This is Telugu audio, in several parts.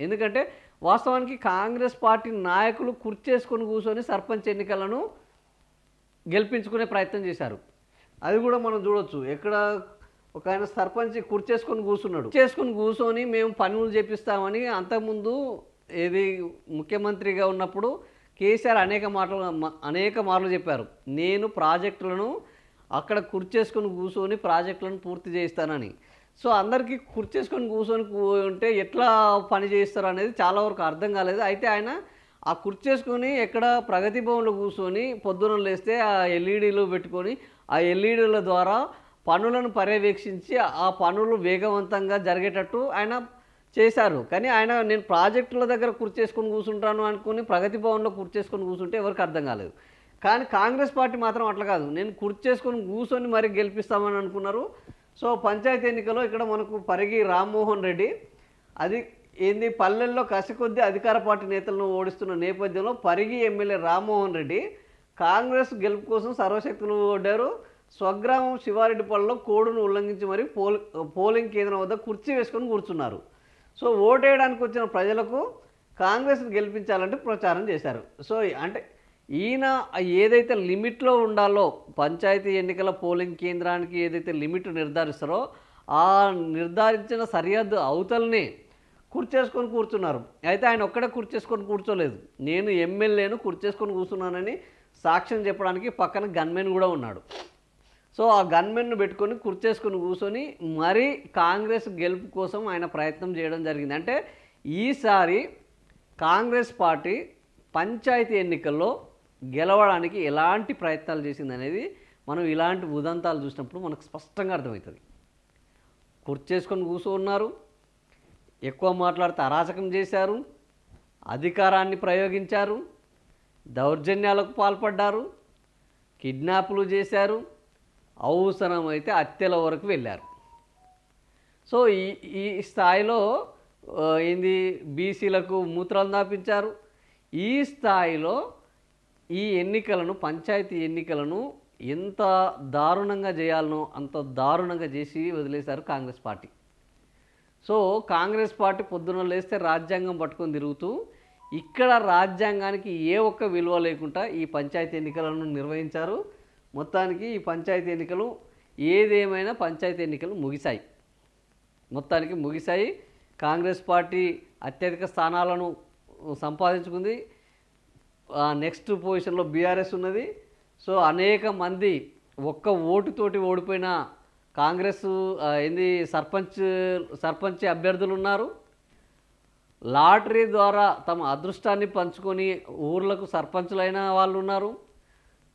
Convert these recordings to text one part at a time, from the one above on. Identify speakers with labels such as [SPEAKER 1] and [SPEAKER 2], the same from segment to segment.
[SPEAKER 1] ఎందుకంటే వాస్తవానికి కాంగ్రెస్ పార్టీ నాయకులు కుర్చేసుకొని కూర్చొని సర్పంచ్ ఎన్నికలను గెలిపించుకునే ప్రయత్నం చేశారు. అది కూడా మనం చూడొచ్చు. ఎక్కడ ఒక ఆయన సర్పంచ్ కుర్చేసుకొని కూర్చున్నాడు. చేసుకొని కూర్చొని మేము పనులు చేపిస్తామని అంతకుముందు ఏది ముఖ్యమంత్రిగా ఉన్నప్పుడు కేసీఆర్ అనేక మార్లు చెప్పారు. నేను ప్రాజెక్టులను అక్కడ కుర్చేసుకొని కూర్చొని ప్రాజెక్టులను పూర్తి చేయిస్తానని. సో అందరికీ కుర్చేసుకొని కూర్చొని ఉంటే ఎట్లా పని చేస్తారు అనేది చాలా వరకు అర్థం కాలేదు. అయితే ఆయన ఆ కుర్చేసుకొని ఎక్కడ ప్రగతి భవన్లో కూర్చొని పొద్దున లేస్తే ఆ ఎల్ఈడీలు పెట్టుకొని ఆ ఎల్ఈడీల ద్వారా పనులను పర్యవేక్షించి ఆ పనులు వేగవంతంగా జరిగేటట్టు ఆయన చేశారు. కానీ ఆయన నేను ప్రాజెక్టుల దగ్గర కుర్చేసుకొని కూర్చుంటాను అనుకుని ప్రగతి భవన్లో కుర్చేసుకొని కూర్చుంటే ఎవరికి అర్థం కాలేదు. కానీ కాంగ్రెస్ పార్టీ మాత్రం అట్లా కాదు, నేను కుర్చేసుకొని కూర్చొని మరి గెలిపిస్తామని అనుకున్నారు. సో పంచాయతీ ఎన్నికలో ఇక్కడ మనకు పరిగి రామ్మోహన్ రెడ్డి అది ఏంది పల్లెల్లో కసికొద్దీ అధికార పార్టీ నేతలను ఓడిస్తున్న నేపథ్యంలో పరిగి ఎమ్మెల్యే రామ్మోహన్ రెడ్డి కాంగ్రెస్ గెలుపు కోసం సర్వశక్తులు ఓడారు. స్వగ్రామం శివారెడ్డిపల్లిలో కోడ్ను ఉల్లంఘించి మరి పోలింగ్ కేంద్రం వద్ద కుర్చీ వేసుకొని కూర్చున్నారు. సో ఓటేయడానికి వచ్చిన ప్రజలకు కాంగ్రెస్ని గెలిపించాలంటే ప్రచారం చేశారు. సో అంటే ఈయన ఏదైతే లిమిట్లో ఉండాలో పంచాయతీ ఎన్నికల పోలింగ్ కేంద్రానికి ఏదైతే లిమిట్ నిర్ధారిస్తారో ఆ నిర్ధారించిన సరిహద్దు అవతలనే కుర్చేసుకొని కూర్చున్నారు. అయితే ఆయన ఒక్కడే కుర్చేసుకొని కూర్చోలేదు, నేను ఎమ్మెల్యేను కుర్చేసుకొని కూర్చున్నానని సాక్ష్యం చెప్పడానికి పక్కన గన్మెన్ కూడా ఉన్నాడు. సో ఆ గన్మెన్ను పెట్టుకొని కుర్చేసుకొని కూర్చొని మరీ కాంగ్రెస్ గెలుపు కోసం ఆయన ప్రయత్నం చేయడం జరిగింది. అంటే ఈసారి కాంగ్రెస్ పార్టీ పంచాయతీ ఎన్నికల్లో గెలవడానికి ఎలాంటి ప్రయత్నాలు చేసింది అనేది మనం ఇలాంటి ఉదంతాలు చూసినప్పుడు మనకు స్పష్టంగా అర్థమవుతుంది. కుర్చేసుకొని కూర్చున్నారు, ఎక్కువ మాట్లాడితే అరాచకం చేశారు, అధికారాన్ని ప్రయోగించారు, దౌర్జన్యాలకు పాల్పడ్డారు, కిడ్నాపులు చేశారు, అవసరమైతే హత్యల వరకు వెళ్ళారు. సో ఈ స్థాయిలో ఏంది బీసీలకు మూత్రాలు దాపించారు. ఈ స్థాయిలో ఈ ఎన్నికలను పంచాయతీ ఎన్నికలను ఎంత దారుణంగా చేయాలనో అంత దారుణంగా చేసి వదిలేశారు Congress party. So Congress party పొద్దున లేస్తే రాజ్యాంగం పట్టుకొని తిరుగుతూ ఇక్కడ రాజ్యాంగానికి ఏ ఒక్క విలువ లేకుండా ఈ పంచాయతీ ఎన్నికలను నిర్వహించారు. మొత్తానికి ఈ పంచాయతీ ఎన్నికలు ఏదేమైనా పంచాయతీ ఎన్నికలు ముగిశాయి, మొత్తానికి ముగిశాయి. కాంగ్రెస్ పార్టీ అత్యధిక స్థానాలను సంపాదించుకుంది. నెక్స్ట్ పొజిషన్లో బీఆర్ఎస్ ఉన్నది. సో అనేక మంది ఒక్క ఓటుతోటి ఓడిపోయిన కాంగ్రెస్ సర్పంచ్ అభ్యర్థులు ఉన్నారు. లాటరీ ద్వారా తమ అదృష్టాన్ని పంచుకొని ఊర్లకు సర్పంచులైన వాళ్ళు ఉన్నారు.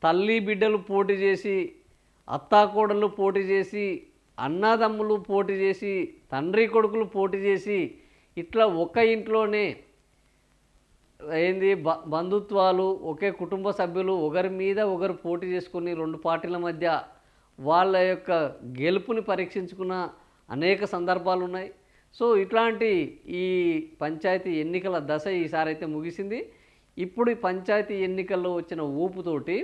[SPEAKER 1] తల్లి బిడ్డలు పోటీ చేసి, అత్తాకోడళ్ళు పోటీ చేసి, అన్నదమ్ములు పోటీ చేసి, తండ్రి కొడుకులు పోటీ చేసి, ఇట్లా ఒక ఇంట్లోనే బంధుత్వాలు, ఒకే కుటుంబ సభ్యులు ఒకరి మీద ఒకరు పోటీ చేసుకుని రెండు పార్టీల మధ్య వాళ్ళ యొక్క గెలుపుని పరీక్షించుకున్న అనేక సందర్భాలు ఉన్నాయి. సో ఇట్లాంటి ఈ పంచాయతీ ఎన్నికల దశ ఈసారి అయితే ముగిసింది. ఇప్పుడు ఈ పంచాయతీ ఎన్నికల్లో వచ్చిన ఊపుతోటి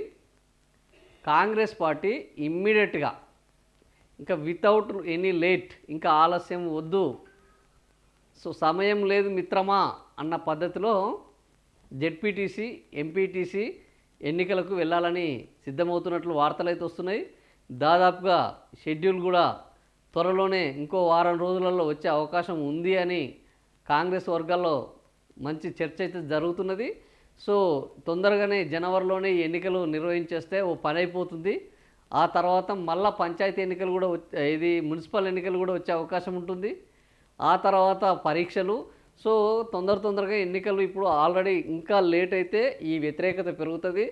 [SPEAKER 1] కాంగ్రెస్ పార్టీ ఇమ్మీడియట్గా ఇంకా వితౌట్ ఎనీ లేట్, ఇంకా ఆలస్యం వద్దు, సో సమయం లేదు మిత్రమా అన్న పద్ధతిలో జెడ్పీటీసీ ఎంపీటీసీ ఎన్నికలకు వెళ్ళాలని సిద్ధమవుతున్నట్లు వార్తలు అయితే వస్తున్నాయి. దాదాపుగా షెడ్యూల్ కూడా త్వరలోనే ఇంకో వారం రోజులలో వచ్చే అవకాశం ఉంది అని కాంగ్రెస్ వర్గాల్లో మంచి చర్చ అయితే జరుగుతున్నది. సో తొందరగానే జనవరిలోనే ఈ ఎన్నికలు నిర్వహించేస్తే ఓ పని అయిపోతుంది. ఆ తర్వాత మళ్ళా పంచాయతీ ఎన్నికలు కూడా మున్సిపల్ ఎన్నికలు కూడా వచ్చే అవకాశం ఉంటుంది. ఆ తర్వాత పరీక్షలు. సో తొందరగా ఎన్నికలు ఇప్పుడు ఆల్రెడీ ఇంకా లేట్ అయితే ఈ వ్యతిరేకత పెరుగుతుంది.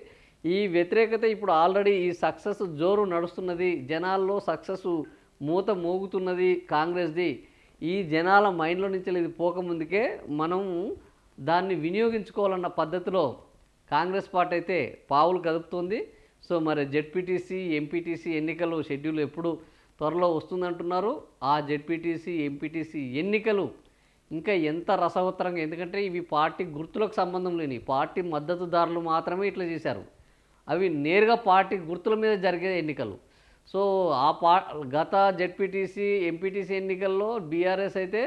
[SPEAKER 1] ఈ వ్యతిరేకత ఇప్పుడు ఆల్రెడీ ఈ సక్సెస్ జోరు నడుస్తున్నది, జనాల్లో సక్సెస్ మూత మోగుతున్నది కాంగ్రెస్ది. ఈ జనాల మైండ్లో నుంచి ఇది పోకముందుకే మనం దాన్ని వినియోగించుకోవాలన్న పద్ధతిలో కాంగ్రెస్ పార్టీ అయితే పావులు కదుపుతుంది. సో మరి జెడ్పీటీసీ ఎంపీటీసీ ఎన్నికలు షెడ్యూల్ ఎప్పుడు త్వరలో వస్తుందంటున్నారు. ఆ జెడ్పీటీసీ ఎంపీటీసీ ఎన్నికలు ఇంకా ఎంత రసవత్తరంగా, ఎందుకంటే ఇవి పార్టీ గుర్తులకు సంబంధం లేని పార్టీ మద్దతుదారులు మాత్రమే ఇట్లా చేశారు. అవి నేరుగా పార్టీ గుర్తుల మీద జరిగే ఎన్నికలు. సో గత జెడ్పీటీసీ ఎంపీటీసీ ఎన్నికల్లో బీఆర్ఎస్ అయితే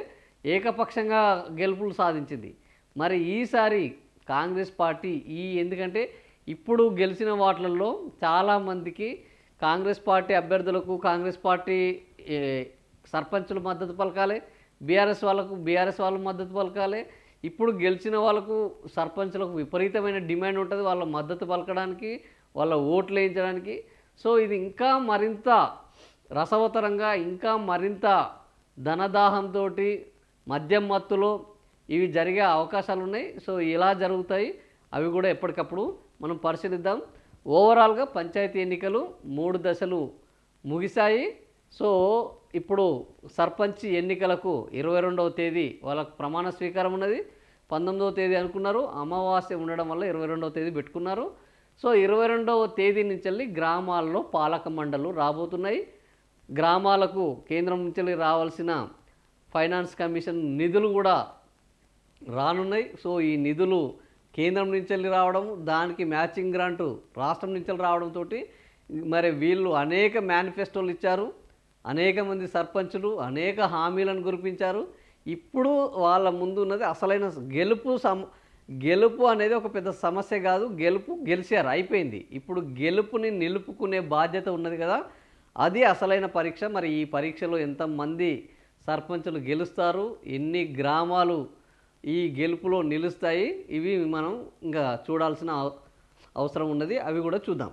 [SPEAKER 1] ఏకపక్షంగా గెలుపులు సాధించింది. మరి ఈసారి కాంగ్రెస్ పార్టీ ఎందుకంటే ఇప్పుడు గెలిచిన వాటిలలో చాలామందికి కాంగ్రెస్ పార్టీ అభ్యర్థులకు కాంగ్రెస్ పార్టీ ఏ, సర్పంచులు మద్దతు పలకాలి, బీఆర్ఎస్ వాళ్ళు మద్దతు పలకాలి. ఇప్పుడు గెలిచిన వాళ్ళకు సర్పంచులకు విపరీతమైన డిమాండ్ ఉంటుంది వాళ్ళ మద్దతు పలకడానికి, వాళ్ళ ఓట్లు వేయించడానికి. సో ఇది ఇంకా మరింత రసవతరంగా, ఇంకా మరింత ధనదాహంతో, మద్యం మత్తులో ఇవి జరిగే అవకాశాలు ఉన్నాయి. సో ఇలా జరుగుతాయి, అవి కూడా ఎప్పటికప్పుడు మనం పరిశీలిద్దాం. ఓవరాల్గా పంచాయతీ ఎన్నికలు 3 దశలు ముగిశాయి. సో ఇప్పుడు సర్పంచ్ ఎన్నికలకు 22వ తేదీ వాళ్ళకు ప్రమాణ స్వీకారం ఉన్నది. 19వ తేదీ అనుకున్నారు, అమావాస్య ఉండడం వల్ల 22వ తేదీ పెట్టుకున్నారు. సో 22వ తేదీ నుంచి వెళ్ళి గ్రామాల్లో పాలక మండళ్ళు రాబోతున్నాయి. గ్రామాలకు కేంద్రం నుంచి వెళ్ళి రావాల్సిన ఫైనాన్స్ కమిషన్ నిధులు కూడా రానున్నాయి. సో ఈ నిధులు కేంద్రం నుంచి వెళ్ళి రావడం, దానికి మ్యాచింగ్ గ్రాంటు రాష్ట్రం నుంచి వెళ్ళి రావడంతో మరి వీళ్ళు అనేక మేనిఫెస్టోలు ఇచ్చారు, అనేక మంది సర్పంచులు అనేక హామీలను కురిపించారు. ఇప్పుడు వాళ్ళ ముందు ఉన్నది అసలైన గెలుపు అనేది ఒక పెద్ద సమస్య కాదు. గెలిచారు, అయిపోయింది. ఇప్పుడు గెలుపుని నిలుపుకునే బాధ్యత ఉన్నది కదా, అది అసలైన పరీక్ష. మరి ఈ పరీక్షలో ఎంతమంది సర్పంచులు గెలుస్తారు, ఎన్ని గ్రామాలు ఈ గెలుపులో నిలుస్తాయి, ఇవి మనం ఇంకా చూడాల్సిన అవసరం ఉన్నది. అవి కూడా చూద్దాం.